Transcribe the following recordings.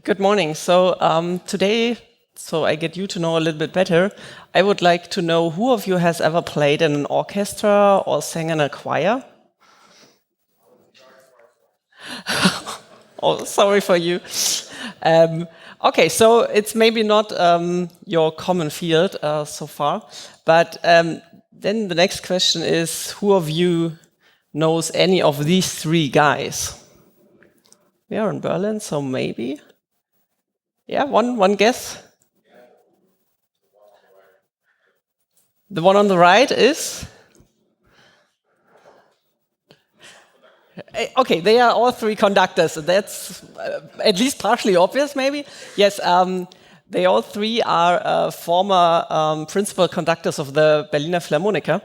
Good morning. Today, so I get you to know a little bit better, I would like to know who of you has ever played in an orchestra or sang in a choir? Oh, sorry for you. Okay, so it's maybe not your common field so far, but then the next question is, who of you knows any of these three guys? We are in Berlin, so maybe. Yeah, one guess. The one on the right is? Okay, they are all three conductors. That's at least partially obvious, maybe. Yes, they all three are former principal conductors of the Berliner Philharmoniker.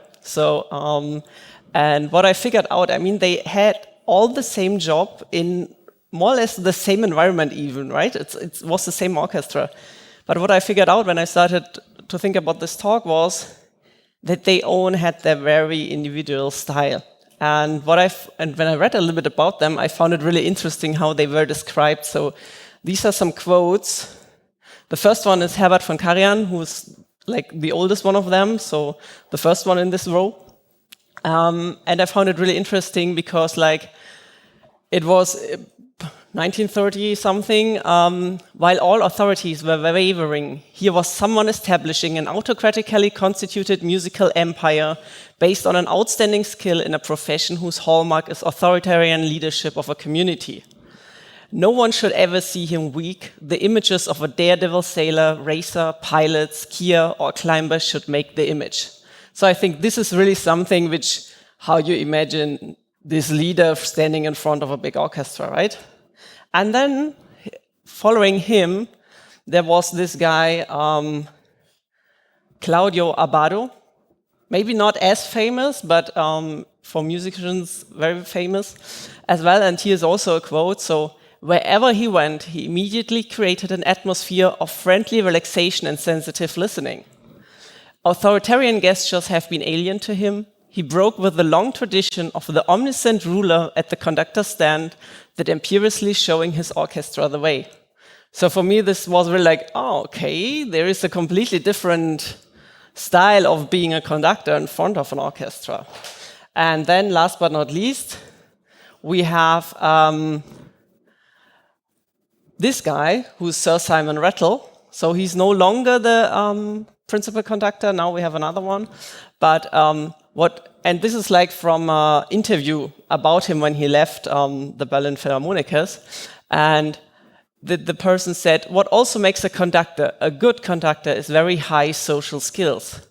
And what I figured out, I mean, they had all the same job in more or less the same environment even, right? It was the same orchestra. But what I figured out when I started to think about this talk was that they all had their very individual style. And when I read a little bit about them, I found it really interesting how they were described. So these are some quotes. The first one is Herbert von Karajan, who's like the oldest one of them, so the first one in this row. And I found it really interesting because like it was 1930 something, while all authorities were wavering, here was someone establishing an autocratically constituted musical empire based on an outstanding skill in a profession whose hallmark is authoritarian leadership of a community. No one should ever see him weak. The images of a daredevil sailor, racer, pilot, skier, or climber should make the image. So I think this is really something which, how you imagine this leader standing in front of a big orchestra, right? And then, following him, there was this guy, Claudio Abbado. Maybe not as famous, but for musicians, very famous as well. And here's also a quote. So, wherever he went, he immediately created an atmosphere of friendly relaxation and sensitive listening. Authoritarian gestures have been alien to him. He broke with the long tradition of the omniscient ruler at the conductor's stand that imperiously showing his orchestra the way. So for me, this was really like, oh, okay, there is a completely different style of being a conductor in front of an orchestra. And then last but not least, we have this guy who's Sir Simon Rattle. So he's no longer the principal conductor. Now we have another one. But and this is like from an interview about him when he left the Berlin Philharmonikers. And the person said, what also makes a good conductor is very high social skills.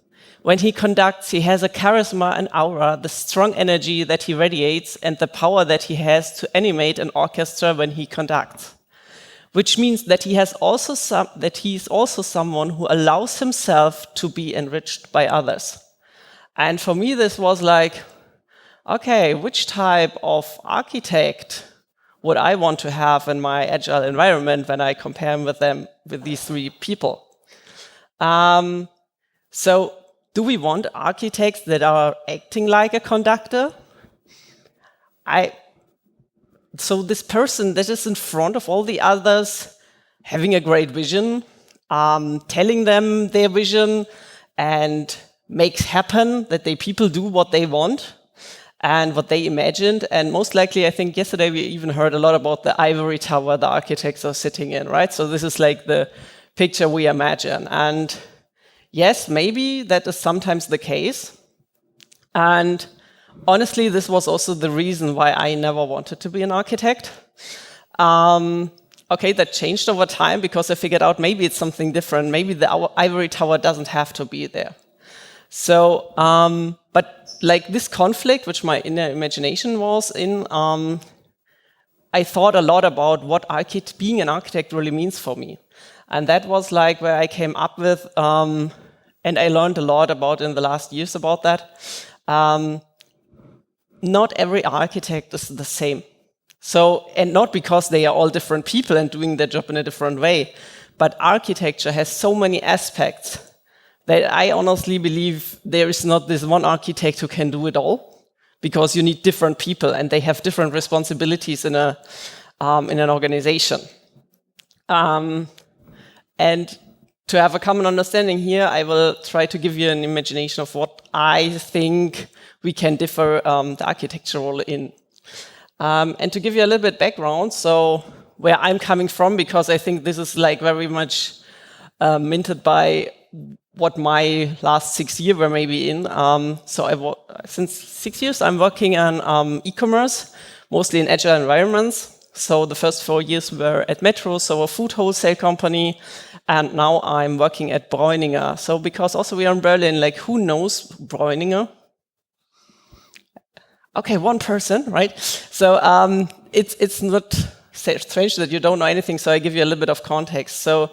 When he conducts, he has a charisma and aura, the strong energy that he radiates, and the power that he has to animate an orchestra when he conducts. Which means that he is also someone who allows himself to be enriched by others. And for me, this was like, okay, which type of architect would I want to have in my agile environment when I compare him with these three people? So do we want architects that are acting like a conductor? So this person that is in front of all the others, having a great vision, telling them their vision, and makes happen that people do what they want and what they imagined. And most likely, I think yesterday we even heard a lot about the ivory tower the architects are sitting in, right? So this is like the picture we imagine. And yes, maybe that is sometimes the case. And honestly, this was also the reason why I never wanted to be an architect. Okay, that changed over time because I figured out maybe it's something different. Maybe the ivory tower doesn't have to be there. So, but like this conflict, which my inner imagination was in, I thought a lot about what being an architect really means for me. And that was like where I came up with, and I learned a lot about in the last years about that. Not every architect is the same. So, and not because they are all different people and doing their job in a different way, but architecture has so many aspects that I honestly believe there is not this one architect who can do it all, because you need different people and they have different responsibilities in an organization. And to have a common understanding here, I will try to give you an imagination of what I think we can differ the architectural in. And to give you a little bit background, so where I'm coming from, because I think this is like very much minted by what my last 6 years were maybe in. So since 6 years, I'm working on e-commerce, mostly in agile environments. So the first 4 years were at Metro, so a food wholesale company. And now I'm working at Breuninger. So because also we are in Berlin, like who knows Breuninger? Okay, one person, right? So it's not strange that you don't know anything, so I give you a little bit of context. So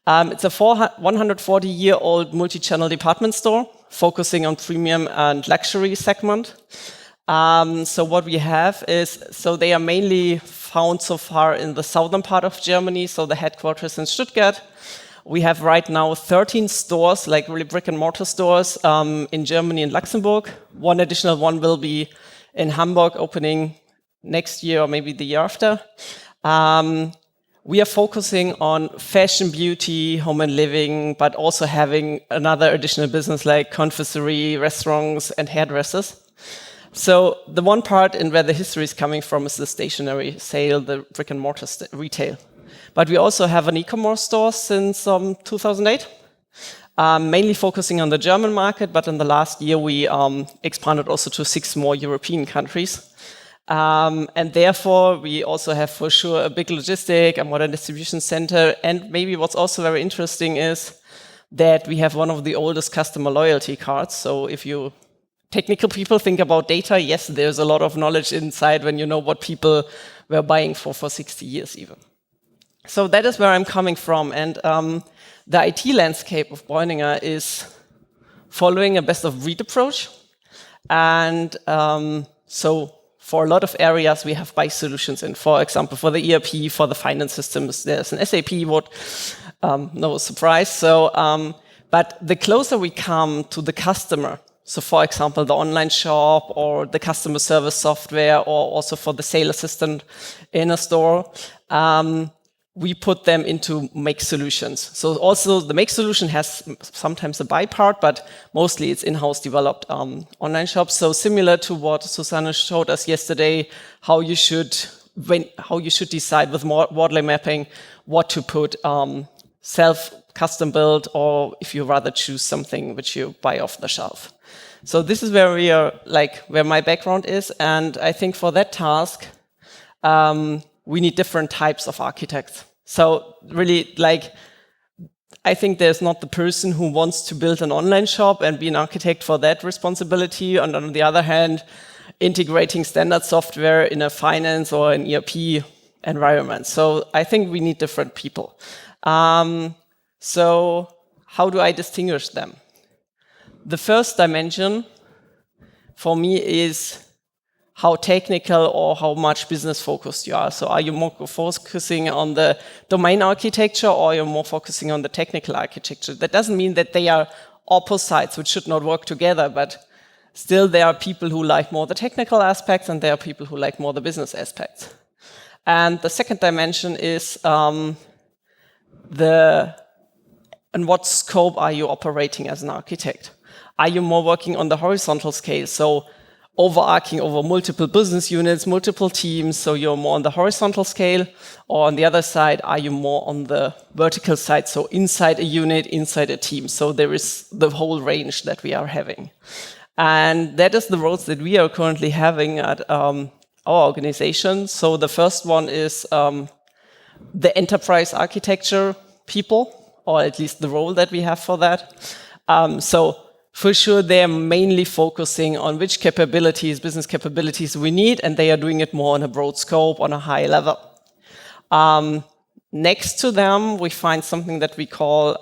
it's a 140-year-old multi-channel department store focusing on premium and luxury segment. So what we have is, so they are mainly found so far in the southern part of Germany, so the headquarters in Stuttgart. We have right now 13 stores, like really brick and mortar stores in Germany and Luxembourg. One additional one will be in Hamburg, opening next year or maybe the year after. We are focusing on fashion, beauty, home and living, but also having another additional business like confiserie, restaurants, and hairdressers. So the one part in where the history is coming from is the stationery sale, the brick and mortar retail. But we also have an e-commerce store since 2008, mainly focusing on the German market, but in the last year we expanded also to 6 more European countries. And therefore, we also have for sure a big logistic, a modern distribution center, and maybe what's also very interesting is that we have one of the oldest customer loyalty cards. So if you technical people think about data, yes, there's a lot of knowledge inside when you know what people were buying for 60 years even. So that is where I'm coming from. And the IT landscape of Breuninger is following a best of breed approach. And so for a lot of areas, we have buy solutions in. For example, for the ERP, for the finance systems, there's an SAP, no surprise. So, but the closer we come to the customer, so for example, the online shop or the customer service software, or also for the sales assistant in a store, we put them into make solutions. So also the make solution has sometimes a buy part, but mostly it's in-house developed online shops. So similar to what Susanne showed us yesterday, how you should decide with Wordle mapping what to put self-custom build, or if you rather choose something which you buy off the shelf. So this is where we are, like where my background is, and I think for that task, we need different types of architects. So really, like, I think there's not the person who wants to build an online shop and be an architect for that responsibility, and on the other hand, integrating standard software in a finance or an ERP environment. So I think we need different people. So how do I distinguish them? The first dimension for me is how technical or how much business focused you are. So are you more focusing on the domain architecture, or are you more focusing on the technical architecture? That doesn't mean that they are opposites which should not work together, but still there are people who like more the technical aspects and there are people who like more the business aspects. And the second dimension is in what scope are you operating as an architect? Are you more working on the horizontal scale, so overarching over multiple business units, multiple teams, so you're more on the horizontal scale? Or on the other side, are you more on the vertical side, so inside a unit, inside a team? So there is the whole range that we are having. And that is the roles that we are currently having at our organization. So the first one is the enterprise architecture people, or at least the role that we have for that. So for sure, they're mainly focusing on which capabilities, business capabilities we need, and they are doing it more on a broad scope, on a high level. Next to them, we find something that we call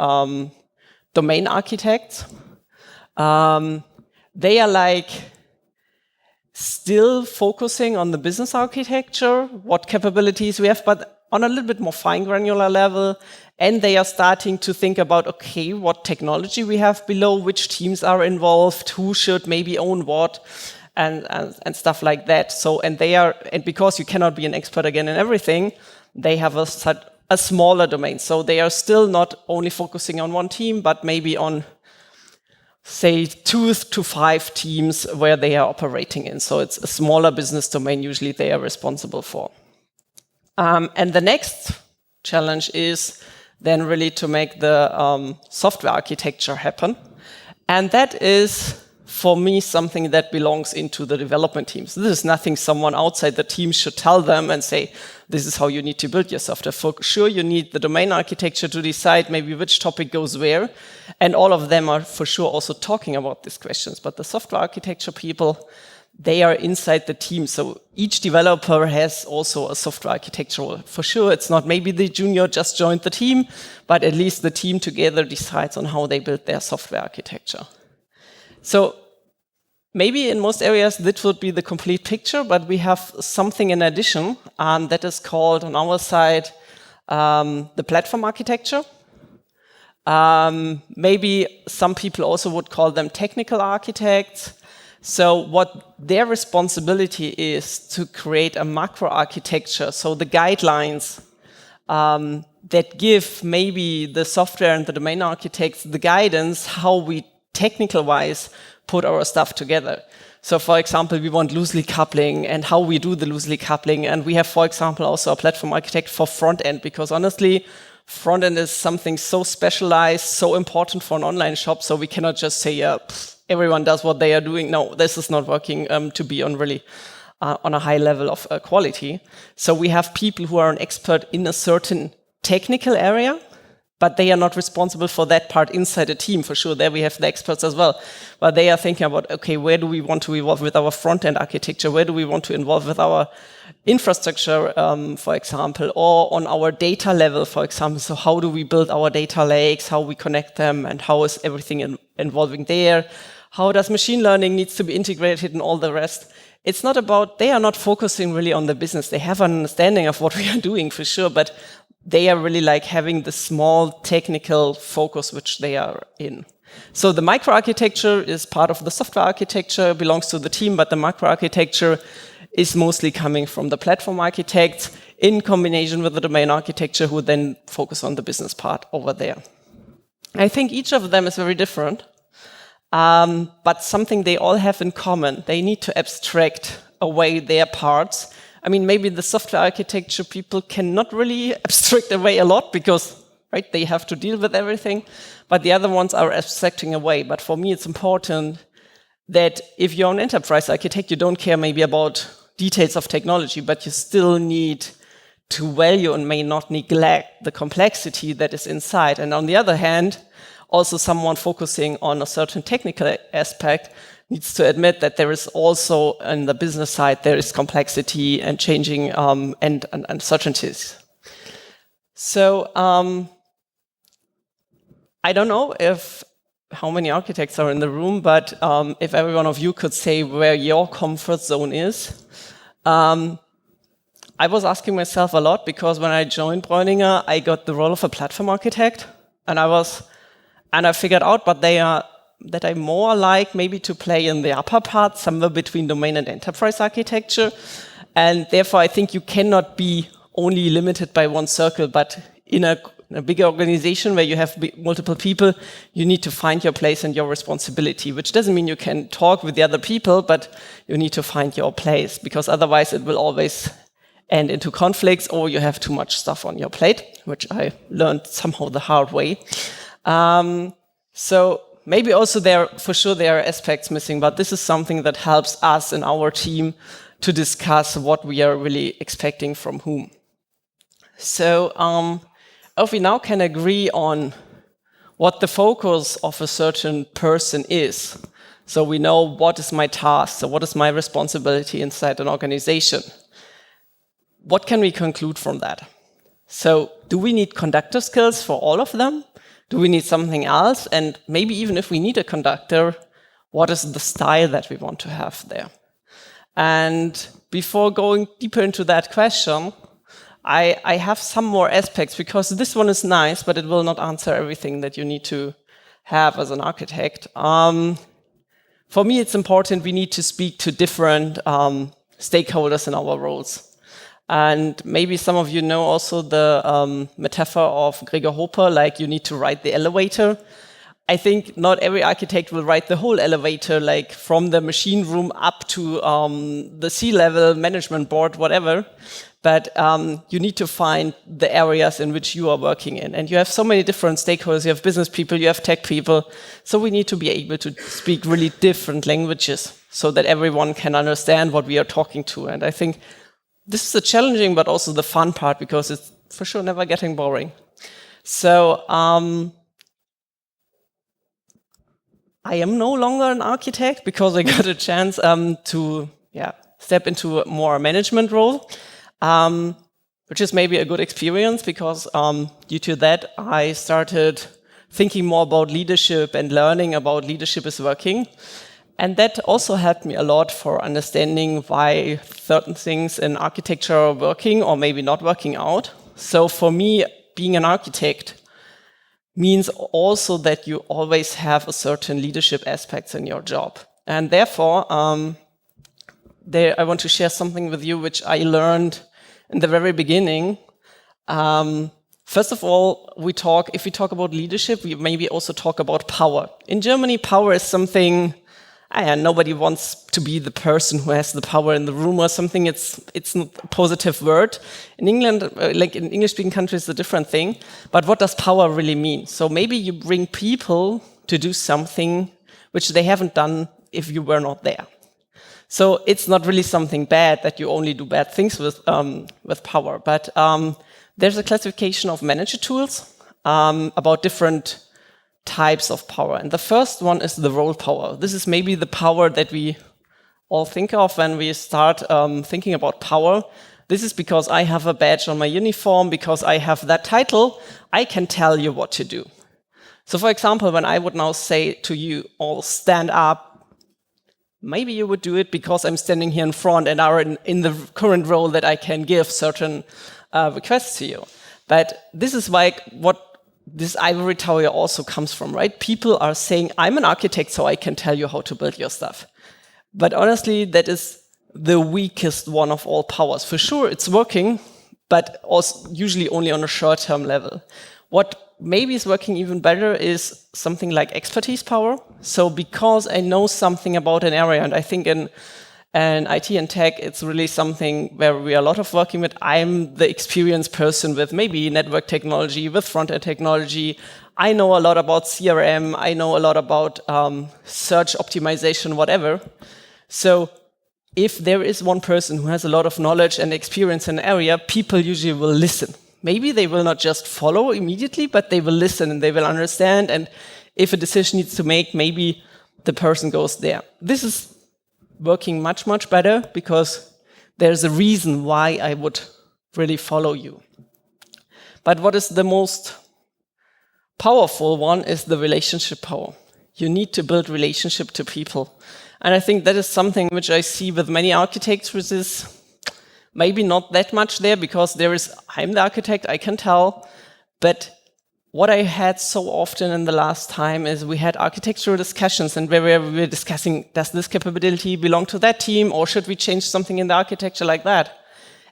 domain architects. They are like still focusing on the business architecture, what capabilities we have, but on a little bit more fine granular level. And they are starting to think about, okay, what technology we have below, which teams are involved, who should maybe own what, and stuff like that. So, and because you cannot be an expert again in everything, they have a a smaller domain. So they are still not only focusing on one team, but maybe on, say, 2 to 5 teams where they are operating in. So it's a smaller business domain usually they are responsible for. And the next challenge is then really to make the software architecture happen. And that is, for me, something that belongs into the development teams. This is nothing someone outside the team should tell them and say, this is how you need to build your software. For sure, you need the domain architecture to decide maybe which topic goes where. And all of them are for sure also talking about these questions. But the software architecture people, they are inside the team. So each developer has also a software architecture role. For sure, it's not maybe the junior just joined the team, but at least the team together decides on how they build their software architecture. So maybe in most areas this would be the complete picture, but we have something in addition that is called on our side the platform architecture. Maybe some people also would call them technical architects. So what their responsibility is to create a macro architecture, so the guidelines that give maybe the software and the domain architects the guidance how we technical-wise put our stuff together. So for example, we want loosely coupling and how we do the loosely coupling. And we have, for example, also a platform architect for front end, because honestly, front end is something so specialized, so important for an online shop. So we cannot just say, everyone does what they are doing. No, this is not working to be on really on a high level of quality. So we have people who are an expert in a certain technical area, but they are not responsible for that part inside a team. For sure, there we have the experts as well. But they are thinking about, okay, where do we want to evolve with our front-end architecture? Where do we want to involve with our infrastructure, for example, or on our data level, for example? So how do we build our data lakes, how we connect them, and how is everything involving there? How does machine learning needs to be integrated and all the rest? It's not about, they are not focusing really on the business. They have an understanding of what we are doing for sure, but they are really like having the small technical focus which they are in. So the microarchitecture is part of the software architecture, belongs to the team, but the macroarchitecture is mostly coming from the platform architects in combination with the domain architecture, who then focus on the business part over there. I think each of them is very different, but something they all have in common. They need to abstract away their parts. I mean, maybe the software architecture people cannot really abstract away a lot because, right, they have to deal with everything, but the other ones are abstracting away. But for me, it's important that if you're an enterprise architect, you don't care maybe about details of technology, but you still need to value and may not neglect the complexity that is inside. And on the other hand, also someone focusing on a certain technical aspect needs to admit that there is also, on the business side, there is complexity and changing and uncertainties. So I don't know how many architects are in the room, but if every one of you could say where your comfort zone is. I was asking myself a lot, because when I joined Breuninger, I got the role of a platform architect, and I figured out, but that I more like maybe to play in the upper part, somewhere between domain and enterprise architecture. And therefore, I think you cannot be only limited by one circle, but in a bigger organization where you have multiple people, you need to find your place and your responsibility, which doesn't mean you can talk with the other people, but you need to find your place, because otherwise it will always end into conflicts, or you have too much stuff on your plate, which I learned somehow the hard way. So maybe also for sure there are aspects missing, but this is something that helps us in our team to discuss what we are really expecting from whom. So if we now can agree on what the focus of a certain person is, so we know what is my task, so what is my responsibility inside an organization, what can we conclude from that? So do we need conductor skills for all of them? Do we need something else? And maybe even if we need a conductor, what is the style that we want to have there? And before going deeper into that question, I have some more aspects, because this one is nice, but it will not answer everything that you need to have as an architect. For me, it's important we need to speak to different stakeholders in our roles. And maybe some of you know also the metaphor of Gregor Hopper, like you need to ride the elevator. I think not every architect will ride the whole elevator, like from the machine room up to the C-level management board, whatever. But you need to find the areas in which you are working in. And you have so many different stakeholders. You have business people, you have tech people. So we need to be able to speak really different languages so that everyone can understand what we are talking to. And I think this is the challenging, but also the fun part, because it's for sure never getting boring. So I am no longer an architect because I got a chance to step into a more management role, which is maybe a good experience because due to that, I started thinking more about leadership and learning about leadership is working. And that also helped me a lot for understanding why certain things in architecture are working or maybe not working out. So for me, being an architect means also that you always have a certain leadership aspects in your job. And therefore, I want to share something with you which I learned in the very beginning. First of all, if we talk about leadership, we maybe also talk about power. In Germany, power is something nobody wants to be the person who has the power in the room or something. It's not a positive word. In England, like in English-speaking countries, it's a different thing. But what does power really mean? So maybe you bring people to do something which they haven't done if you were not there. So it's not really something bad that you only do bad things with power. But there's a classification of manager tools about different types of power. And the first one is the role power. This is maybe the power that we all think of when we start thinking about power. This is because I have a badge on my uniform, because I have that title, I can tell you what to do. So for example, when I would now say to you all stand up, maybe you would do it because I'm standing here in front and are in the current role that I can give certain requests to you. But this is like what this ivory tower also comes from, right? People are saying, I'm an architect, so I can tell you how to build your stuff. But honestly, that is the weakest one of all powers. For sure, it's working, but also usually only on a short-term level. What maybe is working even better is something like expertise power. So because I know something about an area, and I think in IT and tech, it's really something where we are a lot of working with. I'm the experienced person with maybe network technology, with front-end technology. I know a lot about CRM. I know a lot about search optimization, whatever. So if there is one person who has a lot of knowledge and experience in an area, people usually will listen. Maybe they will not just follow immediately, but they will listen and they will understand. And if a decision needs to make, maybe the person goes there. This is working much, much better because there's a reason why I would really follow you. But what is the most powerful one is the relationship power. You need to build relationship to people. And I think that is something which I see with many architects, which is maybe not that much there because I'm the architect, I can tell, but what I had so often in the last time is we had architectural discussions and where we were discussing, does this capability belong to that team or should we change something in the architecture like that?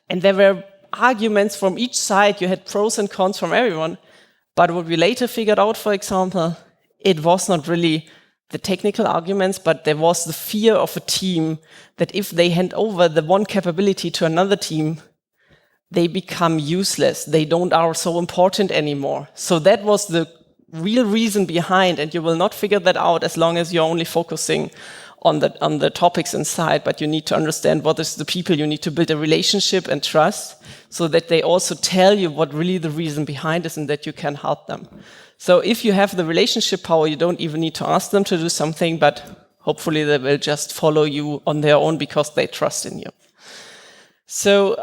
And there were arguments from each side, you had pros and cons from everyone. But what we later figured out, for example, it was not really the technical arguments, but there was the fear of a team that if they hand over the one capability to another team, they become useless. They are so important anymore. So that was the real reason behind, and you will not figure that out as long as you're only focusing on the topics inside, but you need to understand what is the people. You need to build a relationship and trust so that they also tell you what really the reason behind is and that you can help them. So if you have the relationship power, you don't even need to ask them to do something, but hopefully they will just follow you on their own because they trust in you. So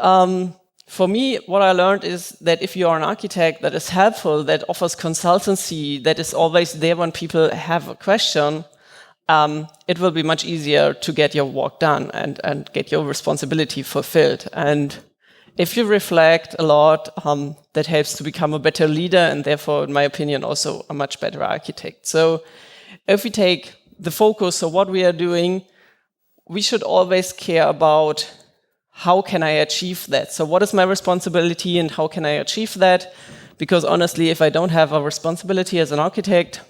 for me, what I learned is that if you are an architect that is helpful, that offers consultancy, that is always there when people have a question, it will be much easier to get your work done and get your responsibility fulfilled. And if you reflect a lot, that helps to become a better leader and therefore, in my opinion, also a much better architect. So if we take the focus of what we are doing, we should always care about how can I achieve that? So what is my responsibility and how can I achieve that? Because honestly, if I don't have a responsibility as an architect,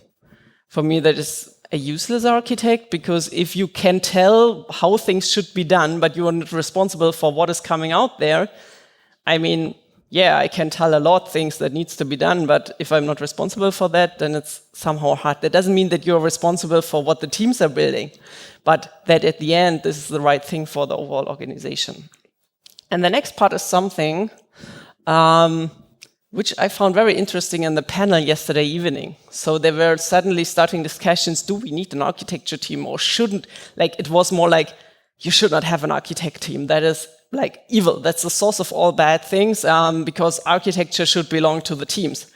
for me that is a useless architect, because if you can tell how things should be done, but you are not responsible for what is coming out there, I mean, yeah, I can tell a lot of things that needs to be done, but if I'm not responsible for that, then it's somehow hard. That doesn't mean that you're responsible for what the teams are building, but that at the end, this is the right thing for the overall organization. And the next part is something which I found very interesting in the panel yesterday evening. So they were suddenly starting discussions, do we need an architecture team or shouldn't? Like, it was more like, you should not have an architect team. That is like evil. That's the source of all bad things, because architecture should belong to the teams,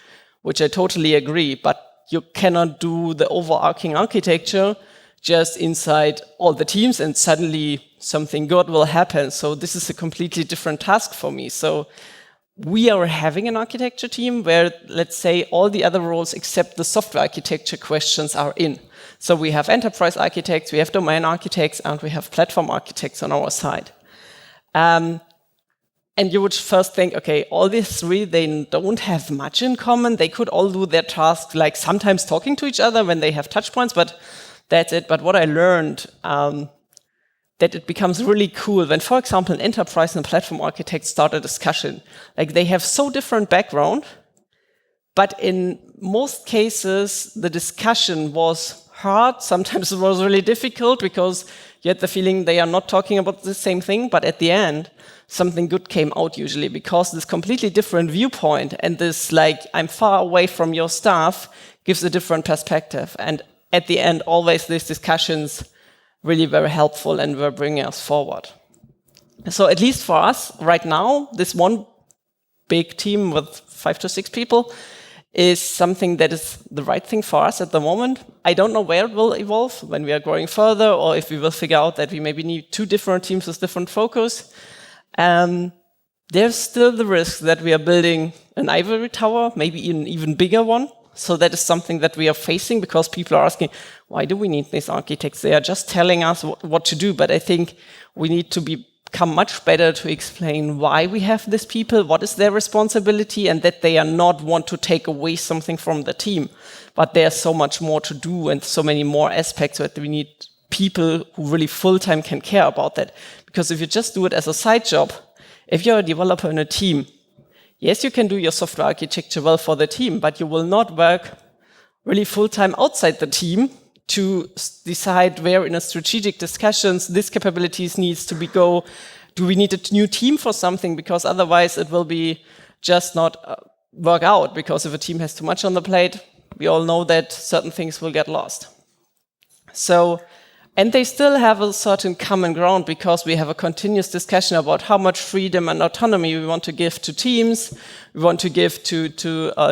which I totally agree. But you cannot do the overarching architecture just inside all the teams and suddenly something good will happen. So this is a completely different task for me. So we are having an architecture team where, let's say, all the other roles except the software architecture questions are in. So we have enterprise architects, we have domain architects, and we have platform architects on our side. And you would first think, okay, all these three, they don't have much in common. They could all do their tasks, like sometimes talking to each other when they have touch points, but that's it. But what I learned, that it becomes really cool when, for example, an enterprise and platform architect start a discussion. Like, they have so different background, but in most cases, the discussion was hard. Sometimes it was really difficult because you had the feeling they are not talking about the same thing, but at the end, something good came out usually, because this completely different viewpoint and this, like, I'm far away from your stuff, gives a different perspective. And at the end, always these discussions really very helpful and were bringing us forward. So at least for us right now, this one big team with 5 to 6 people is something that is the right thing for us at the moment. I don't know where it will evolve when we are growing further, or if we will figure out that we maybe need 2 different teams with different focus. There's still the risk that we are building an ivory tower, maybe an even bigger one. So that is something that we are facing, because people are asking, why do we need these architects? They are just telling us what to do. But I think we need to become much better to explain why we have these people, what is their responsibility, and that they are not want to take away something from the team. But there's so much more to do and so many more aspects that we need people who really full-time can care about that. Because if you just do it as a side job, if you're a developer in a team, yes, you can do your software architecture well for the team, but you will not work really full-time outside the team to decide where in a strategic discussions this capabilities needs to go. Do we need a new team for something? Because otherwise it will be just not work out, because if a team has too much on the plate, we all know that certain things will get lost. So, and they still have a certain common ground, because we have a continuous discussion about how much freedom and autonomy we want to give to teams, we want to give to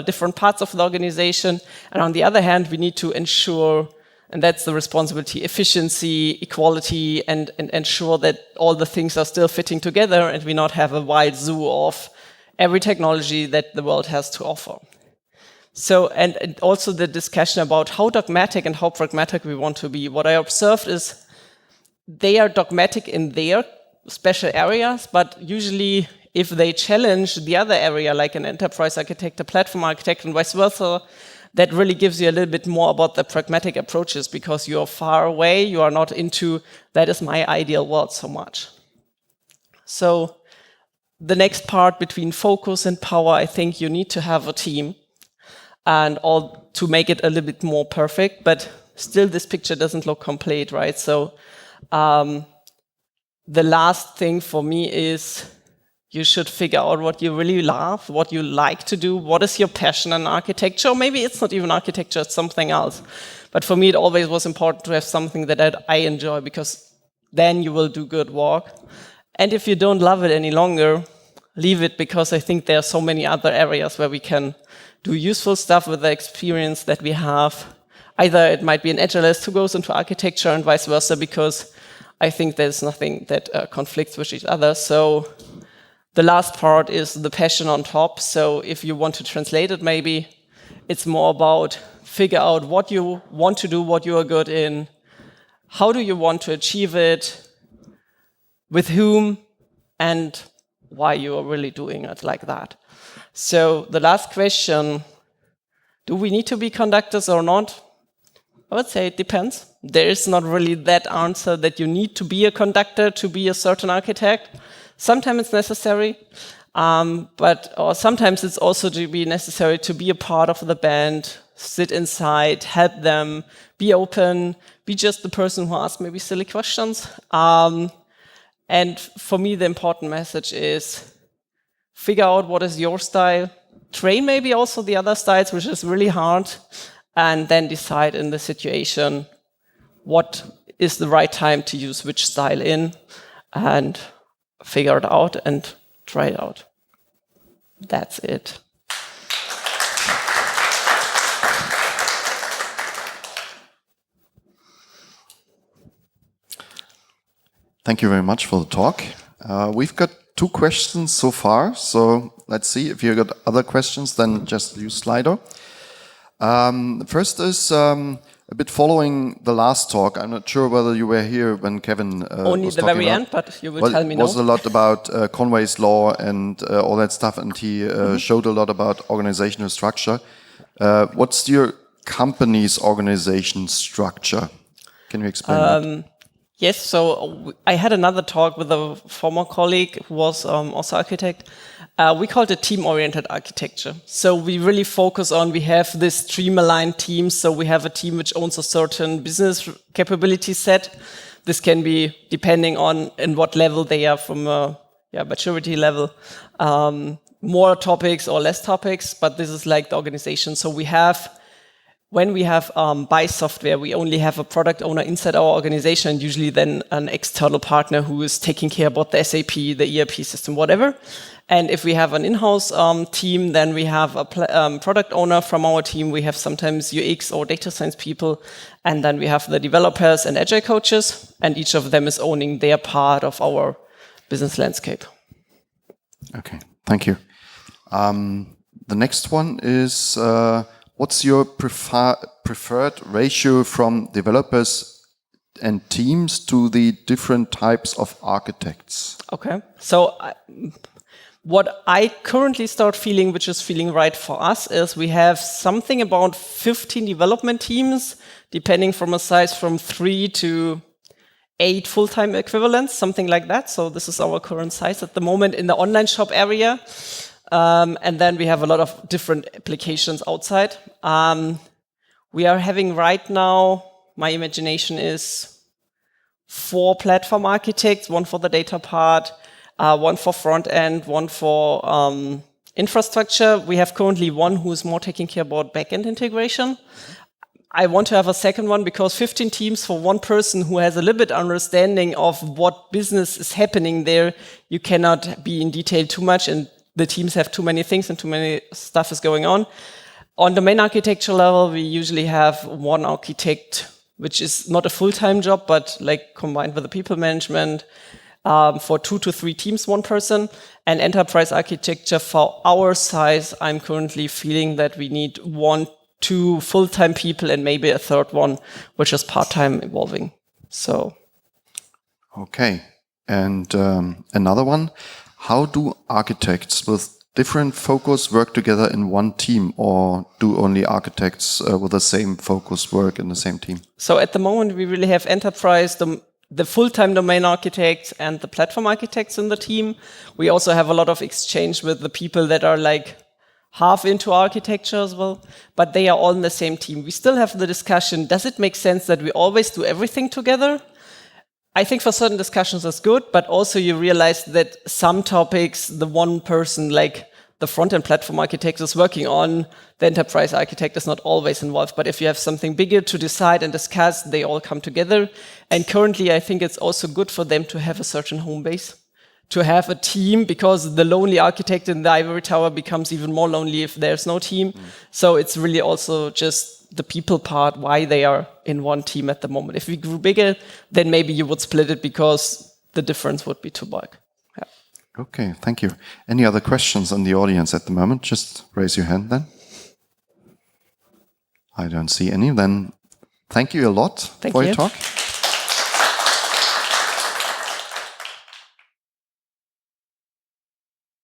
different parts of the organization. And on the other hand, we need to ensure, and that's the responsibility, efficiency, equality, and ensure that all the things are still fitting together and we not have a wide zoo of every technology that the world has to offer. So, and also the discussion about how dogmatic and how pragmatic we want to be. What I observed is they are dogmatic in their special areas, but usually if they challenge the other area, like an enterprise architect, a platform architect, and vice versa, that really gives you a little bit more about the pragmatic approaches, because you are far away, you are not into, that is my ideal world so much. So the next part between focus and power, I think you need to have a team, and all to make it a little bit more perfect, but still this picture doesn't look complete, right? So the last thing for me is you should figure out what you really love, what you like to do, what is your passion in architecture. Or maybe it's not even architecture, it's something else. But for me, it always was important to have something that I enjoy, because then you will do good work. And if you don't love it any longer, leave it, because I think there are so many other areas where we can do useful stuff with the experience that we have. Either it might be an agilist who goes into architecture and vice versa, because I think there's nothing that conflicts with each other. So the last part is the passion on top. So if you want to translate it, maybe it's more about figure out what you want to do, what you are good in, how do you want to achieve it, with whom, and why you are really doing it like that. So the last question, do we need to be conductors or not? I would say it depends. There is not really that answer that you need to be a conductor to be a certain architect. Sometimes it's necessary, but sometimes it's also to be necessary to be a part of the band, sit inside, help them, be open, be just the person who asks maybe silly questions. And for me, the important message is figure out what is your style, train maybe also the other styles, which is really hard, and then decide in the situation what is the right time to use which style in, and figure it out and try it out. That's it. Thank you very much for the talk. We've got 2 questions so far, so let's see. If you've got other questions, then just use Slido. The first is a bit following the last talk. I'm not sure whether you were here when Kevin Only was the talking very about, end, but you will tell me now. It was no. a lot about Conway's law and all that stuff, and he showed a lot about organizational structure. What's your company's organization structure? Can you explain that? Yes, so I had another talk with a former colleague who was also architect. We called it team-oriented architecture. So we really focus on, we have this stream-aligned team. So we have a team which owns a certain business capability set. This can be depending on in what level they are from a maturity level. More topics or less topics, but this is like the organization. So we have, when we have buy software, we only have a product owner inside our organization, usually then an external partner who is taking care about the SAP, the ERP system, whatever. And if we have an in-house team, then we have a product owner from our team. We have sometimes UX or data science people. And then we have the developers and agile coaches. And each of them is owning their part of our business landscape. Okay, thank you. The next one is... what's your preferred ratio from developers and teams to the different types of architects? Okay, so what I currently start feeling, which is feeling right for us, is we have something about 15 development teams, depending from a size from 3 to 8 full-time equivalents, something like that. So this is our current size at the moment in the online shop area. And then we have a lot of different applications outside. We are having right now, my imagination is 4 platform architects, 1 for the data part, 1 for front end, 1 for infrastructure. We have currently 1 who is more taking care about back-end integration. I want to have a second one because 15 teams for 1 person who has a little bit understanding of what business is happening there, you cannot be in detail too much, and the teams have too many things and too many stuff is going on. On the main architecture level, we usually have 1 architect, which is not a full-time job, but like combined with the people management, for 2 to 3 teams, 1 person. And enterprise architecture for our size, I'm currently feeling that we need 1, 2 full-time people and maybe a third one, which is part-time evolving. So. Okay. And another one. How do architects with different focus work together in one team, or do only architects with the same focus work in the same team? So at the moment, we really have enterprise, the full-time domain architects and the platform architects in the team. We also have a lot of exchange with the people that are like half into architecture as well, but they are all in the same team. We still have the discussion, does it make sense that we always do everything together? I think for certain discussions it's good, but also you realize that some topics, the one person, like the front-end platform architect is working on, the enterprise architect is not always involved. But if you have something bigger to decide and discuss, they all come together. And currently, I think it's also good for them to have a certain home base, to have a team, because the lonely architect in the ivory tower becomes even more lonely if there's no team. So it's really also just the people part, why they are in one team at the moment. If we grew bigger, then maybe you would split it because the difference would be too big. Yeah. Okay, thank you. Any other questions on the audience at the moment? Just raise your hand then. I don't see any. Then thank you a lot for your talk.